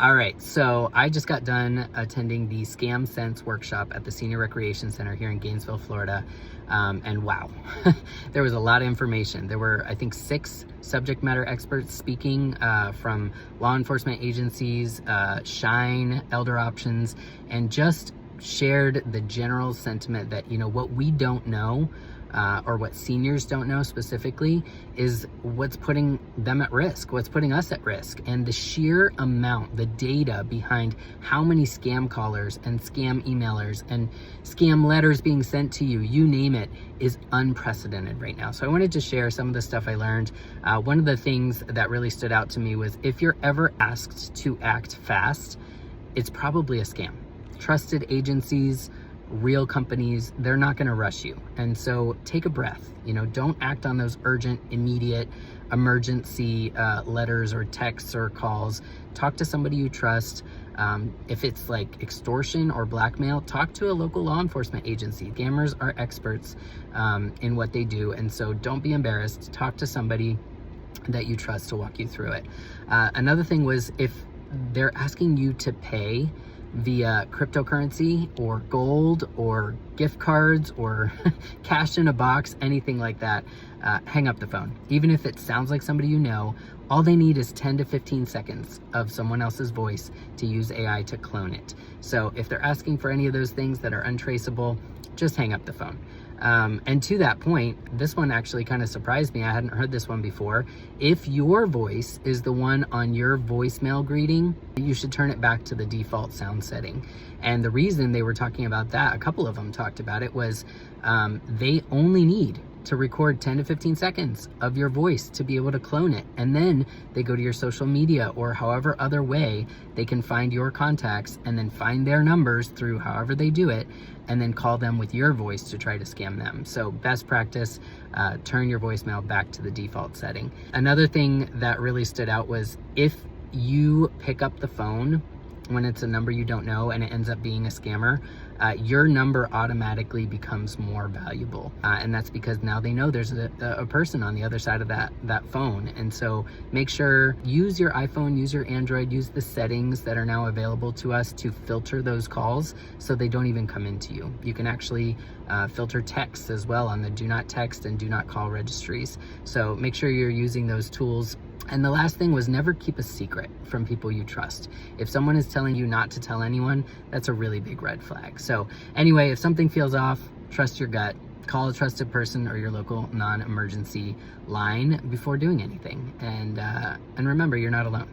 All right, so I just got done attending the Scam Sense workshop at the Senior Recreation Center here in Gainesville, Florida. And wow, there was a lot of information. There were, I think, 6 subject matter experts speaking from law enforcement agencies, Shine, Elder Options, and just shared the general sentiment that, you know, what we don't know, or what seniors don't know specifically, is what's putting them at risk, what's putting us at risk. And the sheer amount, the data behind how many scam callers and scam emailers and scam letters being sent to you, you name it, is unprecedented right now. So I wanted to share some of the stuff I learned. One of the things that really stood out to me was, if you're ever asked to act fast, it's probably a scam. Trusted agencies, real companies, they're not going to rush you. And so take a breath. You know, don't act on those urgent, immediate, emergency letters or texts or calls. Talk to somebody you trust. If it's like extortion or blackmail, talk to a local law enforcement agency. Scammers are experts in what they do. And so don't be embarrassed. Talk to somebody that you trust to walk you through it. Another thing was, if they're asking you to pay via cryptocurrency or gold or gift cards or cash in a box, anything like that, hang up the phone. Even if it sounds like somebody you know, all they need is 10 to 15 seconds of someone else's voice to use AI to clone it. So if they're asking for any of those things that are untraceable, just hang up the phone. And to that point, this one actually kind of surprised me. I hadn't heard this one before. If your voice is the one on your voicemail greeting, you should turn it back to the default sound setting. And the reason they were talking about that, a couple of them talked about it, was they only need to record 10 to 15 seconds of your voice to be able to clone it. And then they go to your social media or however other way they can find your contacts and then find their numbers through however they do it, and then call them with your voice to try to scam them. So best practice, turn your voicemail back to the default setting. Another thing that really stood out was, if you pick up the phone when it's a number you don't know and it ends up being a scammer, your number automatically becomes more valuable. And that's because now they know there's a person on the other side of that phone. And so make sure, use your iPhone, use your Android, use the settings that are now available to us to filter those calls so they don't even come into you. You can actually filter texts as well on the do not text and do not call registries. So make sure you're using those tools. And the last thing was, never keep a secret from people you trust. If someone is telling you not to tell anyone, that's a really big red flag. So anyway, if something feels off, trust your gut. Call a trusted person or your local non-emergency line before doing anything. And remember, you're not alone.